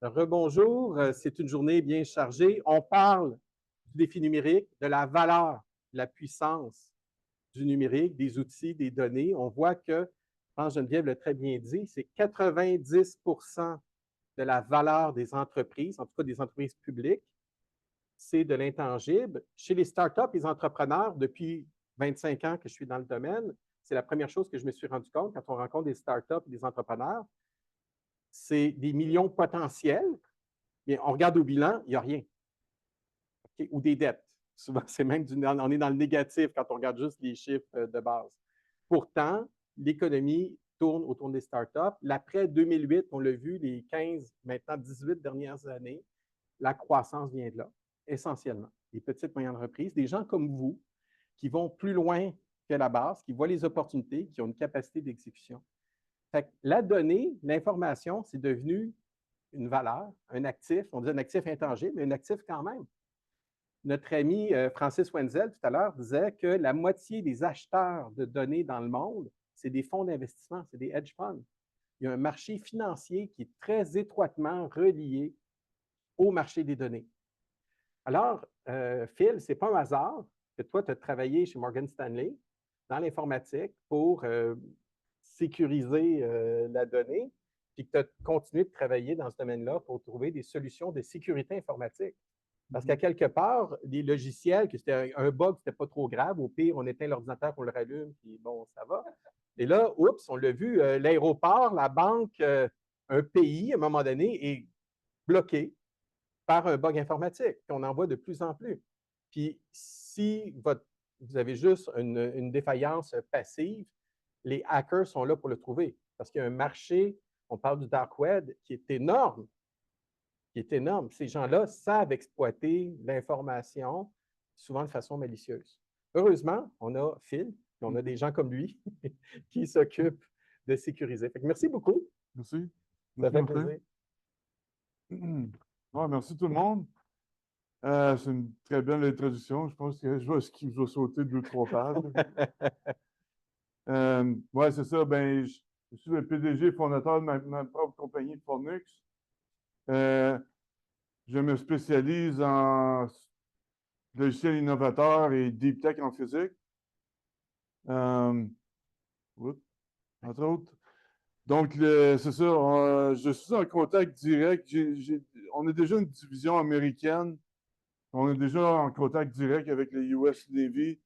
Rebonjour, c'est une journée bien chargée. On parle du défi numérique, de la valeur, de la puissance du numérique, des outils, des données. On voit que, je pense que Geneviève l'a très bien dit, c'est 90 de la valeur des entreprises, en tout cas des entreprises publiques, c'est de l'intangible. Chez les startups, les entrepreneurs, depuis 25 ans que je suis dans le domaine, c'est la première chose que je me suis rendu compte quand on rencontre des startups et des entrepreneurs, c'est des millions potentiels. Bien, on regarde au bilan, il n'y a rien. Okay? Ou des dettes. Souvent, c'est même on est dans le négatif quand on regarde juste les chiffres de base. Pourtant, l'économie tourne autour des startups. L'après 2008, on l'a vu, les 15, maintenant 18 dernières années, la croissance vient de là, essentiellement. Les petites et moyennes entreprises, des gens comme vous, qui vont plus loin que la base, qui voient les opportunités, qui ont une capacité d'exécution. La donnée, l'information, c'est devenu une valeur, un actif, on dit un actif intangible, mais un actif quand même. Notre ami Francis Wenzel, tout à l'heure, disait que la moitié des acheteurs de données dans le monde, c'est des fonds d'investissement, c'est des hedge funds. Il y a un marché financier qui est très étroitement relié au marché des données. Alors, Phil, ce n'est pas un hasard que toi, tu as travaillé chez Morgan Stanley dans l'informatique pour sécuriser la donnée, puis que tu as continué de travailler dans ce domaine-là pour trouver des solutions de sécurité informatique. Parce qu'à quelque part, les logiciels, que c'était un bug, c'était pas trop grave. Au pire, on éteint l'ordinateur, on le rallume, puis bon, ça va. Et là, oups, on l'a vu, l'aéroport, la banque, un pays, à un moment donné, est bloqué par un bug informatique. Puis on en voit de plus en plus. Puis si vous avez juste une défaillance passive, les hackers sont là pour le trouver. Parce qu'il y a un marché, on parle du dark web, qui est énorme. Ces gens-là savent exploiter l'information, souvent de façon malicieuse. Heureusement, on a Phil, et on a des gens comme lui qui s'occupent de sécuriser. Fait que merci beaucoup. Merci. Ça Merci, fait Martin. plaisir. Ouais, merci tout le monde. C'est une très belle introduction. Je pense que je vais sauter 2-3 pages. Ouais, c'est ça. Ben, je suis le PDG fondateur de ma propre compagnie Fornux. Je me spécialise en logiciels innovateurs et deep tech en physique. Entre autres. Donc, c'est ça. Je suis en contact direct. On a déjà une division américaine. On est déjà en contact direct avec les US Navy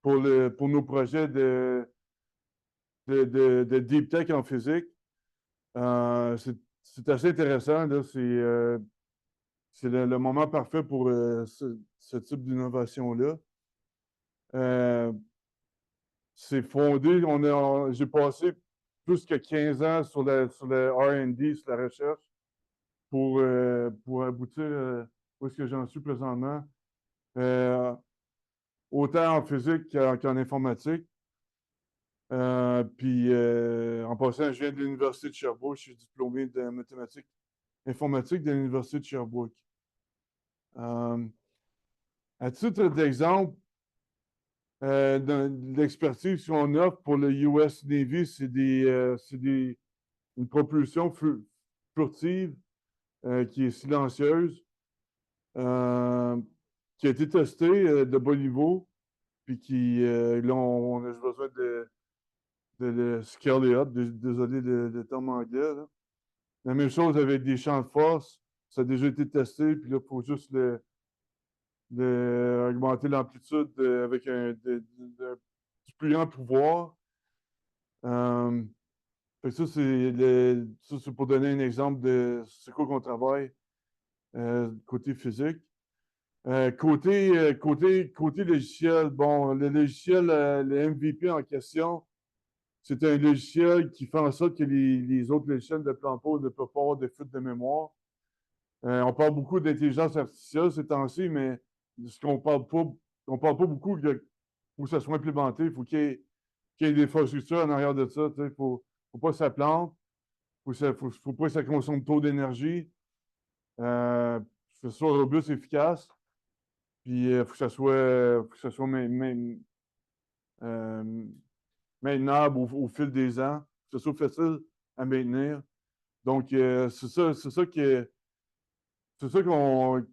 pour nos projets de deep tech en physique. C'est assez intéressant. C'est le moment parfait pour ce type d'innovation-là. C'est fondé, j'ai passé plus que 15 ans sur le R&D, sur la recherche, pour aboutir où est-ce que j'en suis présentement. Autant en physique qu'en informatique. Puis, en passant, je viens de l'Université de Sherbrooke. Je suis diplômé de mathématiques informatiques de l'Université de Sherbrooke. À titre d'exemple, l'expertise qu'on offre pour le US Navy, c'est une propulsion furtive qui est silencieuse, qui a été testée de bon niveau, puis là, on a besoin de le scale up, désolé le terme anglais. Là. La même chose avec des champs de force, ça a déjà été testé, puis là, il faut juste augmenter l'amplitude avec du plus grand pouvoir. Ça, c'est pour donner un exemple de ce qu'on travaille côté physique. Côté logiciel, bon, le logiciel, le MVP en question, c'est un logiciel qui fait en sorte que les autres logiciels ne peuvent pas avoir de fuite de mémoire. On parle beaucoup d'intelligence artificielle ces temps-ci, mais ce qu'on parle pas, on parle pas beaucoup pour que ça soit implémenté. Il faut qu'il y ait des infrastructures en arrière de ça. Il ne faut pas que ça plante. Il ne faut pas que ça consomme trop d'énergie. Que ce soit robuste, efficace. Puis il faut que ça soit maintenable au fil des ans. Que ce soit facile à maintenir. Donc, c'est ça qu'on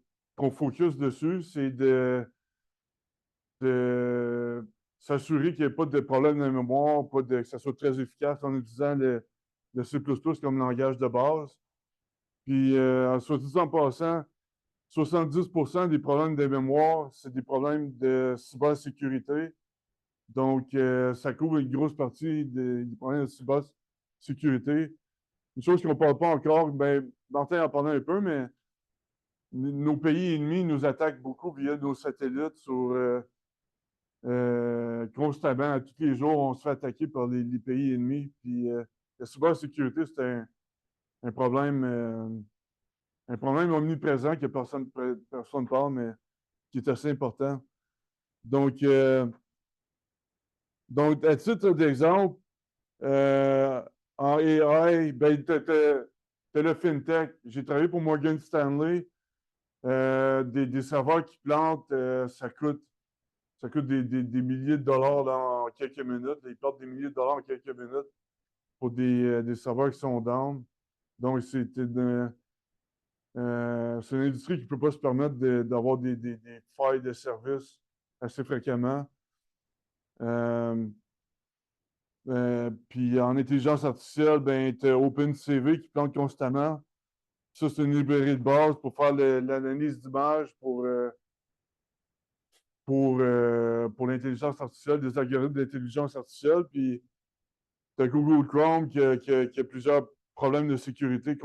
focus dessus, c'est de s'assurer qu'il n'y ait pas de problème de mémoire, que ça soit très efficace en utilisant le C++ comme langage de base. Puis, soit dit en passant, 70% des problèmes de mémoire, c'est des problèmes de cybersécurité. Donc, ça couvre une grosse partie des problèmes de cybersécurité. Une chose qu'on ne parle pas encore, ben, Martin en parlait un peu, mais nos pays ennemis nous attaquent beaucoup via nos satellites constamment. Tous les jours, on se fait attaquer par les pays ennemis. Puis, la cybersécurité, c'est un problème, un problème omniprésent que personne ne parle, mais qui est assez important. Donc, à titre d'exemple, en AI, ben, tu as le FinTech. J'ai travaillé pour Morgan Stanley. Des serveurs qui plantent, ça coûte des milliers de dollars en quelques minutes. Ils perdent des milliers de dollars en quelques minutes pour des serveurs qui sont down. Donc, c'est une industrie qui ne peut pas se permettre d'avoir des failles de service assez fréquemment. Puis en intelligence artificielle, ben, tu as OpenCV qui plante constamment. Ça, c'est une librairie de base pour faire l'analyse d'image pour l'intelligence artificielle, des algorithmes d'intelligence artificielle. Puis, tu as Google Chrome qui a plusieurs problèmes de sécurité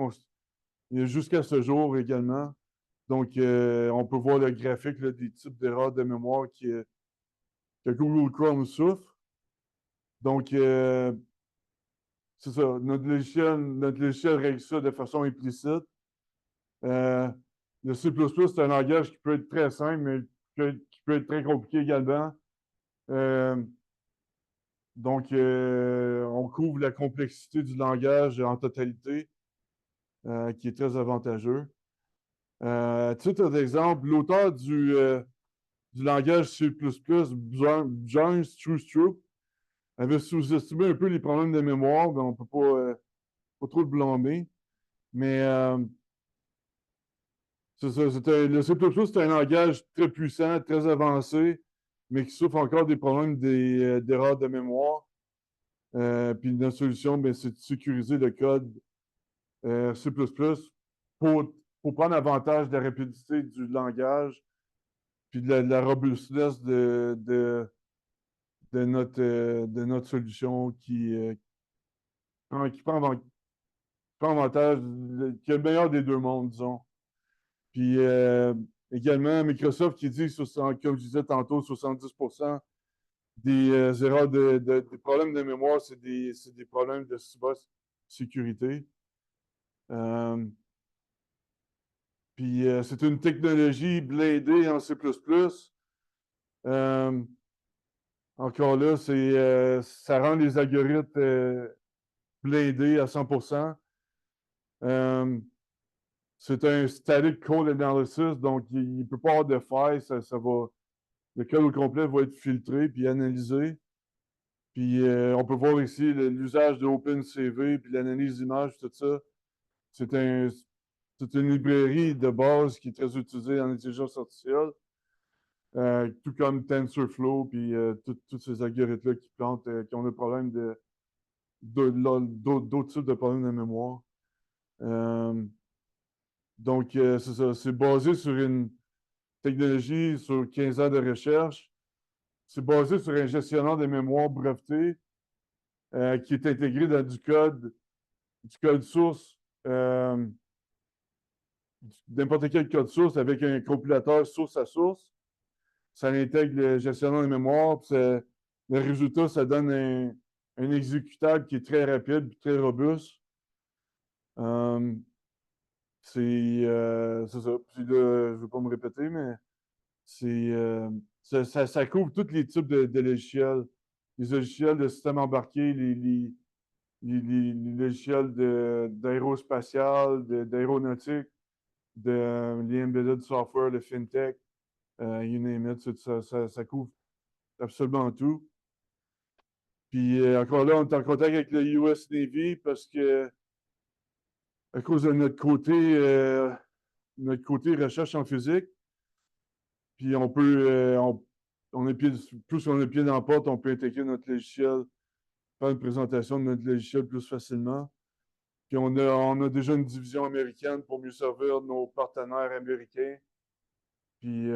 jusqu'à ce jour également. Donc, on peut voir le graphique là, des types d'erreurs de mémoire que Google Chrome souffre. Donc, c'est ça. Notre logiciel règle ça de façon implicite. Le C++, c'est un langage qui peut être très simple, mais qui peut être très compliqué également. Donc, on couvre la complexité du langage en totalité, qui est très avantageux. Titre d'exemple, l'auteur du langage C++, Bjorn Stroustrup, avait sous-estimé un peu les problèmes de mémoire, mais on ne peut pas trop le blâmer. Mais c'est ça, le C++, c'est un langage très puissant, très avancé, mais qui souffre encore des problèmes d'erreurs de mémoire. Puis notre solution, ben, c'est de sécuriser le code C++ pour prendre avantage de la rapidité du langage, puis de la robustesse de notre solution qui prend avantage, qui est le meilleur des deux mondes, disons. Puis également, Microsoft qui dit, comme je disais tantôt, 70% des erreurs des problèmes de mémoire, c'est des problèmes de cybersécurité. Puis c'est une technologie bladée en C++. Encore là, ça rend les algorithmes bladés à 100%. C'est un static code analysis, donc il ne peut pas avoir de failles. Le code au complet va être filtré puis analysé. Puis on peut voir ici l'usage de OpenCV puis l'analyse d'image, tout ça. C'est une librairie de base qui est très utilisée en intelligence artificielle, tout comme TensorFlow puis tous ces algorithmes-là qui plantent, qui ont le problème d'autres types de problèmes de mémoire. Donc, c'est ça. C'est basé sur une technologie, sur 15 ans de recherche. C'est basé sur un gestionnaire de mémoire breveté qui est intégré dans du code source, n'importe quel code source avec un compilateur source à source. Ça intègre le gestionnaire de mémoire. Le résultat, ça donne un exécutable qui est très rapide et très robuste. C'est ça. Puis là, je ne vais pas me répéter, mais ça couvre tous les types de logiciels. Les logiciels de système embarqué, les logiciels d'aérospatial, d'aéronautique, les embedded software, le fintech, you name it, ça couvre absolument tout. Puis encore là, on est en contact avec le US Navy parce que à cause de notre côté recherche en physique. Puis on peut, on est plus on est pied dans la porte, on peut intégrer notre logiciel, faire une présentation de notre logiciel plus facilement. Puis on a déjà une division américaine pour mieux servir nos partenaires américains. Puis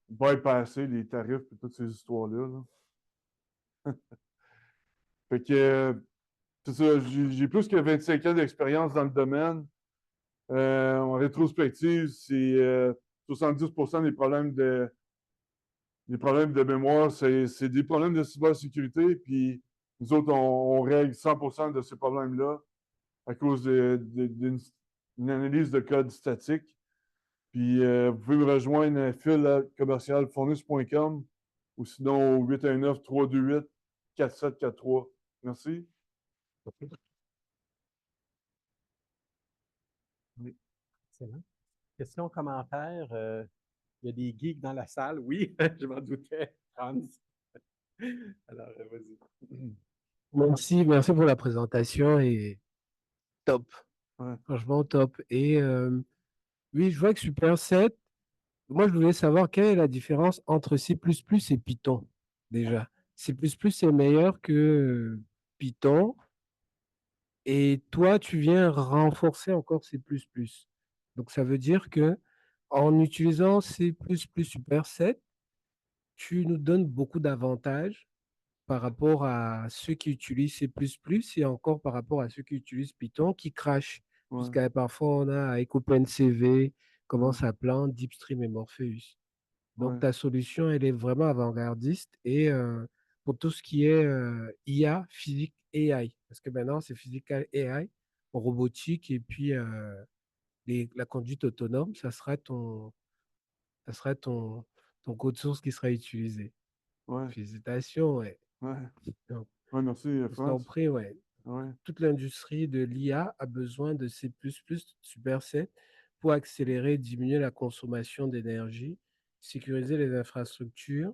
bypasser les tarifs et toutes ces histoires-là. Fait que c'est ça, j'ai plus que 25 ans d'expérience dans le domaine. En rétrospective, c'est 70% des problèmes de mémoire, c'est des problèmes de cybersécurité. Puis nous autres, on règle 100% de ces problèmes-là à cause d'une analyse de code statique. Puis vous pouvez me rejoindre à fil@commercialfournus.com ou sinon au 819-328-4743. Merci. Oui, excellent. Questions, commentaires? Il y a des geeks dans la salle. Oui, je m'en doutais. Hans. Alors, vas-y. Merci pour la présentation et top, Ouais. franchement top. Et oui, je vois que Super 7, moi je voulais savoir quelle est la différence entre C++ et Python déjà. C++ est meilleur que Python et toi tu viens renforcer encore C++. Donc ça veut dire que en utilisant C++ Super 7, tu nous donnes beaucoup d'avantages par rapport à ceux qui utilisent C++ et encore par rapport à ceux qui utilisent Python qui crachent. Ouais. Puisque parfois on a avec OpenCV, comment Ouais. ça plante, DeepStream et Morpheus. Donc Ouais. ta solution, elle est vraiment avant-gardiste et pour tout ce qui est IA, physique AI, parce que maintenant c'est physical AI, robotique et puis la conduite autonome, ça sera ton code source qui sera utilisé. Ouais. Félicitations, ouais. Ouais. Donc, Ouais, merci, je t'en France. prie, ouais. Ouais. Toute l'industrie de l'IA a besoin de C++, Super 7, pour accélérer et diminuer la consommation d'énergie, sécuriser les infrastructures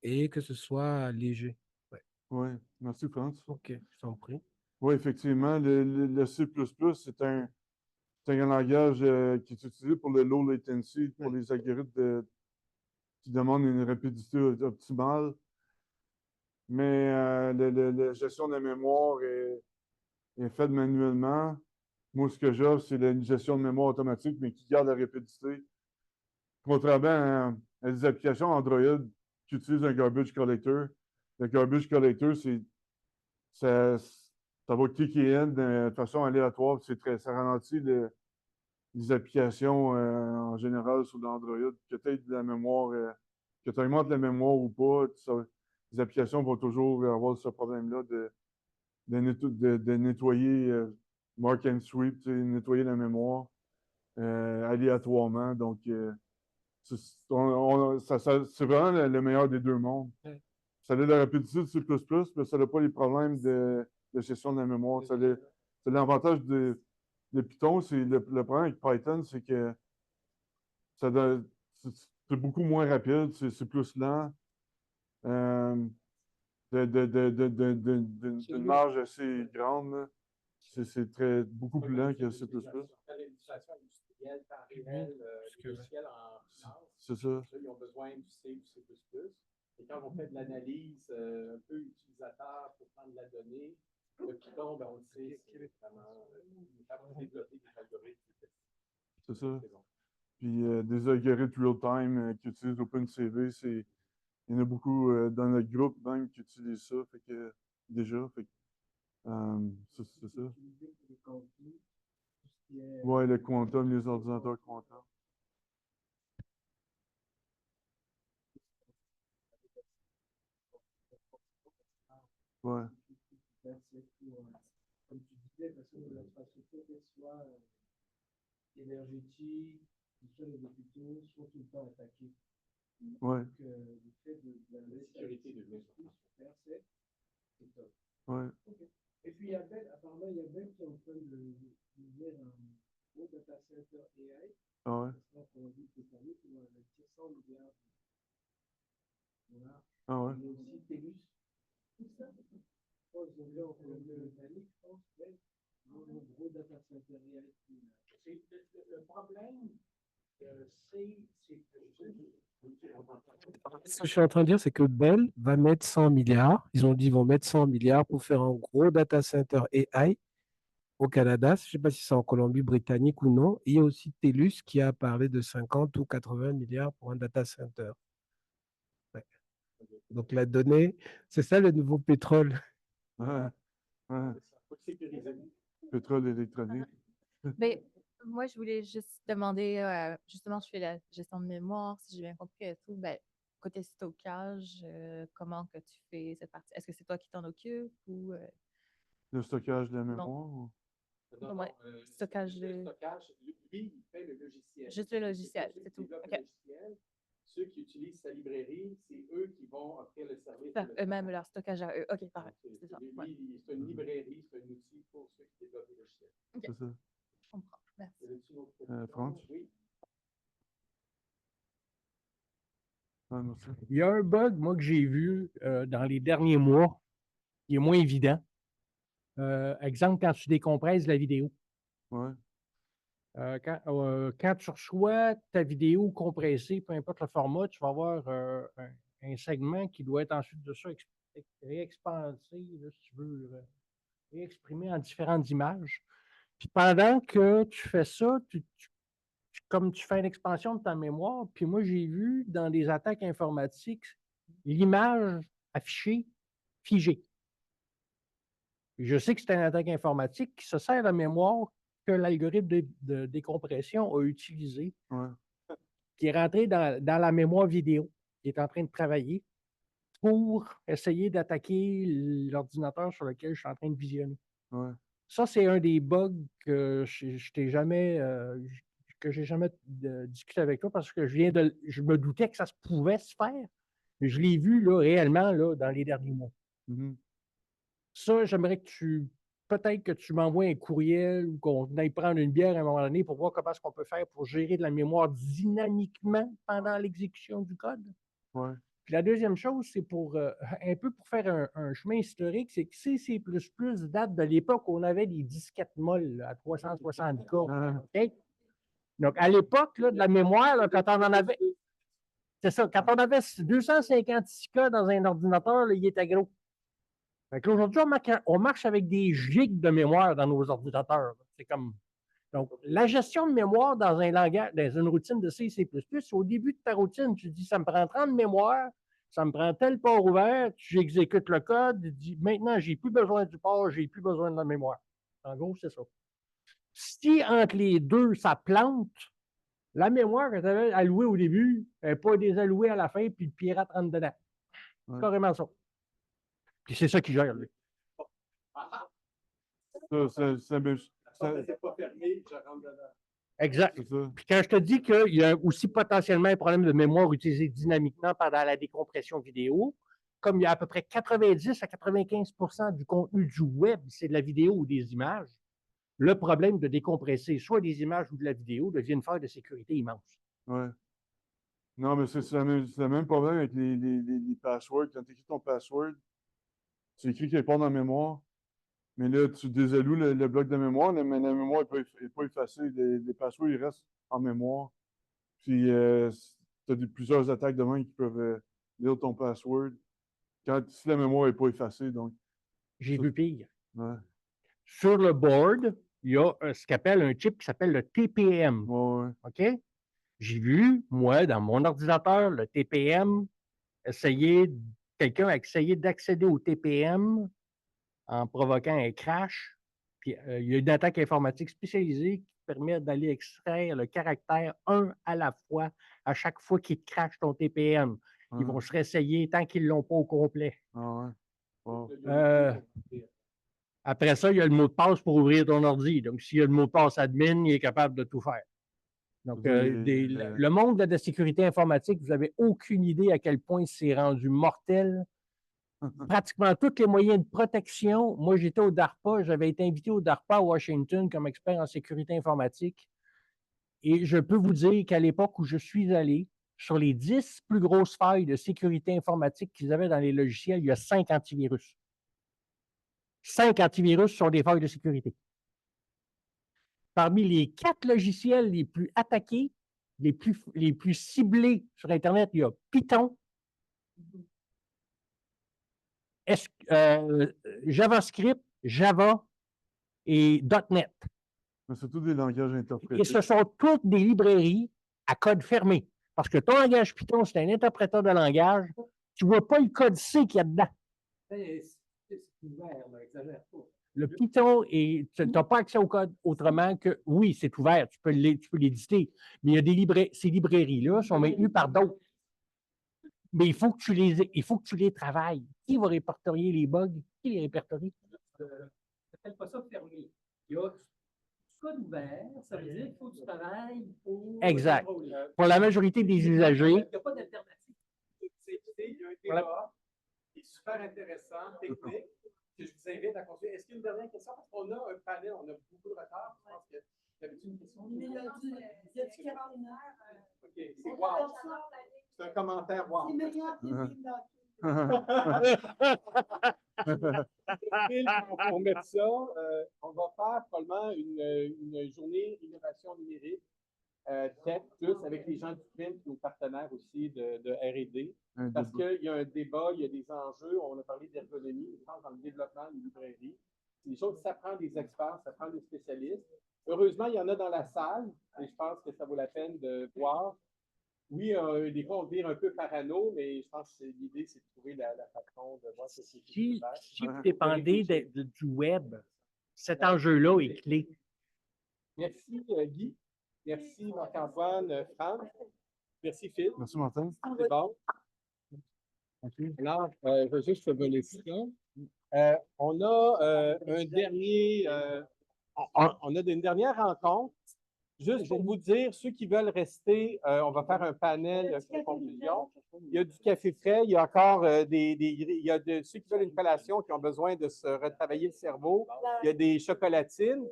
et que ce soit léger. Ouais. Ouais. Merci, France. Ok, je t'en prie. Oui, effectivement, le C++, c'est un langage qui est utilisé pour le low latency, pour les algorithmes qui demandent une rapidité optimale. Mais la gestion de la mémoire est faite manuellement. Moi, ce que j'offre, c'est une gestion de mémoire automatique, mais qui garde la rapidité. Contrairement à des applications Android qui utilisent un garbage collector. Le garbage collector, ça va kicker in de façon aléatoire. Ça ralentit les applications en général sur l'Android. Que tu aies de la mémoire, que tu augmentes la mémoire ou pas, les applications vont toujours avoir ce problème-là de nettoyer mark and sweep, nettoyer la mémoire aléatoirement. Donc, c'est vraiment le meilleur des deux mondes. Ouais. Ça a la rapidité de C++, mais ça n'a pas les problèmes de gestion de la mémoire. C'est l'avantage de Python. Le problème avec Python, c'est que ça c'est beaucoup moins rapide, c'est plus lent. D'une marge assez grande, là. C'est beaucoup plus lent que C++. L'administration industrielle, temps réel, logiciel en finance, C'est ça. ils ont besoin du C, du C++. Et quand on fait de l'analyse un peu utilisateur pour prendre la donnée, le Python, ben, on le sait, c'est vraiment développer des algorithmes. C'est ça. Puis des algorithmes real-time qui utilisent OpenCV, il y en a beaucoup dans notre groupe même qui utilisent ça. Fait que, déjà, fait que, c'est ça. Ouais, le quantum, les ordinateurs quantum. Ouais. Comme tu disais, parce que l'infrastructure soit énergétique, soit les hôpitaux sont tout le temps attaqués. Ouais. Donc, le fait de la sécurité de faire, c'est top. Ouais. Okay. Et puis, apparemment, il y a Ben qui est en train de faire un gros data center AI. Ah ouais. On a vu que pour nous, on va investir 100 milliards de dollars. Ah ouais. Il y a aussi TELUS. Tout ça. Je pense qu'ils ont déjà en Colombie-Britannique, je pense. Ben, Le problème, Ce que je suis en train de dire, c'est que Bell va mettre 100 milliards. Ils ont dit qu'ils vont mettre 100 milliards pour faire un gros data center AI au Canada. Je ne sais pas si c'est en Colombie-Britannique ou non. Et il y a aussi TELUS qui a parlé de 50 ou 80 milliards pour un data center. Ouais. Donc la donnée, c'est ça le nouveau pétrole. Ouais, ouais. Faut sécuriser. Pétrole électronique. Ben, moi, je voulais juste demander, justement, je fais la gestion de mémoire, si j'ai bien compris et tout. Ben, côté stockage, comment que tu fais cette partie? Est-ce que c'est toi qui t'en occupes ou Le stockage de la mémoire. Non. Non, Ouais, stockage le de- stockage, lui, il fait le logiciel. juste le logiciel, c'est tout? Développe OK. le logiciel. Ceux qui utilisent sa librairie, c'est eux qui vont offrir le service. Faire de eux-mêmes stockage. leur stockage à eux. OK, parfait. Donc, C'est ça. lui, Ouais, c'est une librairie, c'est un outil pour ceux qui développent le logiciel. C'est ça. je comprends. Merci. Y avait-tu une autre question? France? Oui. Ouais, merci. Il y a un bug, moi, que j'ai vu dans les derniers mois, qui est moins évident. Exemple, quand tu décompresses la vidéo. Ouais. Quand tu reçois ta vidéo compressée, peu importe le format, tu vas avoir un segment qui doit être ensuite de ça réexpansé, là, si tu veux, réexprimé en différentes images. Puis pendant que tu fais ça, comme tu fais une expansion de ta mémoire, puis moi, j'ai vu dans des attaques informatiques l'image affichée figée. Je sais que c'est une attaque informatique qui se sert de la mémoire que l'algorithme de décompression a utilisé, Ouais. qui est rentré dans la mémoire vidéo, qui est en train de travailler pour essayer d'attaquer l'ordinateur sur lequel je suis en train de visionner. Ouais. Ça, c'est un des bugs que je t'ai jamais, que j'ai jamais discuté avec toi parce que je me doutais que ça se pouvait se faire. Mais je l'ai vu là, réellement là, dans les derniers mois. Mhm. Ça, j'aimerais que peut-être que tu m'envoies un courriel ou qu'on aille prendre une bière à un moment donné pour voir comment est-ce qu'on peut faire pour gérer de la mémoire dynamiquement pendant l'exécution du code. Ouais. Puis la deuxième chose, c'est pour un peu pour faire un chemin historique, c'est que C++ date de l'époque où on avait des disquettes molles là, à 360K. Ah, OK? Donc, à l'époque, là, de la mémoire, là, quand on en avait. C'est ça, quand on avait 256K dans un ordinateur, là, il était gros. Fait qu'aujourd'hui, on marche avec des gigs de mémoire dans nos ordinateurs. C'est comme. Donc, la gestion de mémoire dans un langage, dans une routine de C++, au début de ta routine, tu dis ça me prend 30 de mémoire, ça me prend tel port ouvert, tu exécutes le code, tu dis maintenant, j'ai plus besoin du port, j'ai plus besoin de la mémoire. En gros, c'est ça. Si entre les deux, ça plante, la mémoire que tu avais allouée au début n'est pas désallouée à la fin, puis le pirate rentre dedans. Ouais. Carrément ça. Puis c'est ça qui gère, lui. C'est pas fermé, je rentre dedans. Exact. C'est ça. Puis quand je te dis qu'il y a aussi potentiellement un problème de mémoire utilisé dynamiquement pendant la décompression vidéo, comme il y a à peu près 90 à 95% du contenu du web, c'est de la vidéo ou des images, le problème de décompresser soit des images ou de la vidéo devient une faille de sécurité immense. Ouais. Non, mais c'est le même problème avec les passwords. Quand tu écris ton password, tu écris quelque part dans la mémoire, mais là, tu désalloues le bloc de mémoire, mais la mémoire n'est pas effacée. Les passwords, ils restent en mémoire. Puis, tu as plusieurs attaques de main qui peuvent lire ton password si la mémoire n'est pas effacée. Donc, J'ai vu pire. ouais. Sur le board, il y a ce qu'appelle un chip qui s'appelle le TPM. Ouais, ouais. OK? J'ai vu, moi, dans mon ordinateur, le TPM, quelqu'un a essayé d'accéder au TPM en provoquant un crash. Puis, il y a une attaque informatique spécialisée qui permet d'aller extraire le caractère 1 à la fois à chaque fois qu'il te crache ton TPM. Ils vont se réessayer tant qu'ils ne l'ont pas au complet. Ah ouais. Wow. Après ça, il y a le mot de passe pour ouvrir ton ordi. Donc, s'il y a le mot de passe admin, il est capable de tout faire. Donc, le monde de la sécurité informatique, vous n'avez aucune idée à quel point c'est rendu mortel. Pratiquement tous les moyens de protection. Moi, j'étais au DARPA, j'avais été invité au DARPA à Washington comme expert en sécurité informatique. Et je peux vous dire qu'à l'époque où je suis allé, sur les 10 plus grosses failles de sécurité informatique qu'ils avaient dans les logiciels, il y a 5 antivirus. 5 antivirus sont des failles de sécurité. parmi les 4 logiciels les plus attaqués, les plus ciblés sur Internet, il y a Python, JavaScript, Java et .NET. Mais c'est tous des langages Et interprétés. ce sont toutes des librairies à code fermé. Parce que ton langage Python, c'est un interpréteur de langage. Tu ne vois pas le code C qu'il y a dedans. C'est ouvert, là, exagère pas. Le Python, tu n'as pas accès au code autrement que, oui, c'est ouvert, tu peux l'éditer, mais il y a ces librairies-là sont maintenues par d'autres. Mais il faut que tu les travailles. Qui va répertorier les bugs? Qui les répertorie? T'appelles pas ça fermé. Il y a du code ouvert, ça veut dire qu'il faut du travail pour Exact. contrôler. Pour la majorité des usagers, Il n'y a pas d'alternative. Il y a un débat qui est super intéressant, technique, que je vous invite à continuer. Est-ce qu'il y a une dernière question? Parce qu'on a un panel, on a beaucoup de retard. Je pense que y avait une question? Mais il y a du carabinaire. OK, c'est wow. C'est un commentaire wow. C'est meilleur que les films Pour mettre ça, on va faire probablement une journée innovation numérique tech plus avec les gens du CRIM, nos partenaires aussi de R&D. Parce qu'il y a un débat, il y a des enjeux. On a parlé d'ergonomie, je pense, dans le développement des librairies. C'est des choses, ça prend des experts, ça prend des spécialistes. Heureusement, il y en a dans la salle et je pense que ça vaut la peine de voir. Oui, des fois, on devient un peu parano, mais je pense que l'idée, c'est de trouver la façon de voir ce qui si vous dépendez du web, cet enjeu-là est clé. Merci, Guy. Merci, Marc-Antoine, Franck. Merci, Phil. Merci, Martin. C'est bon. Alors, je vais juste voler ça. On a une dernière rencontre. Juste pour vous dire, ceux qui veulent rester, on va faire un panel de conclusion. Il y a du café frais, il y a encore ceux qui veulent une collation qui ont besoin de se retravailler le cerveau. Il y a des chocolatines.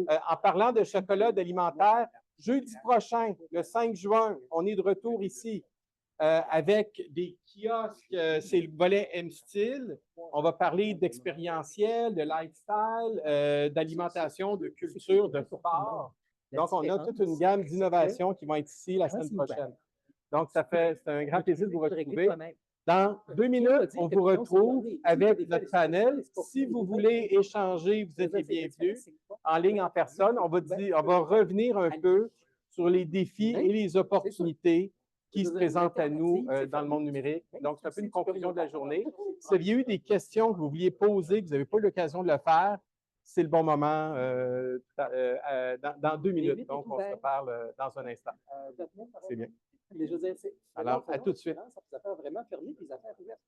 En parlant de chocolat alimentaire, jeudi prochain, le 5 juin, on est de retour ici avec des kiosques, c'est le volet M-Style. On va parler d'expérientiel, de lifestyle, d'alimentation, de culture, de sport. Donc, on a toute une gamme d'innovations qui vont être ici la semaine prochaine. Donc, c'est un grand plaisir de vous retrouver. Dans 2 minutes, on vous retrouve avec notre panel. Si vous voulez échanger, vous êtes les bienvenus en ligne, en personne. On va revenir un peu sur les défis et les opportunités qui se présentent à nous dans le monde numérique. Donc, c'est un peu une conclusion de la journée. Si vous aviez eu des questions que vous vouliez poser, que vous n'avez pas eu l'occasion de le faire, c'est le bon moment dans 2 minutes. Donc, on se parle dans un instant. C'est bien. Alors, à tout de suite. Ça fait vraiment fermer les affaires ouvertes.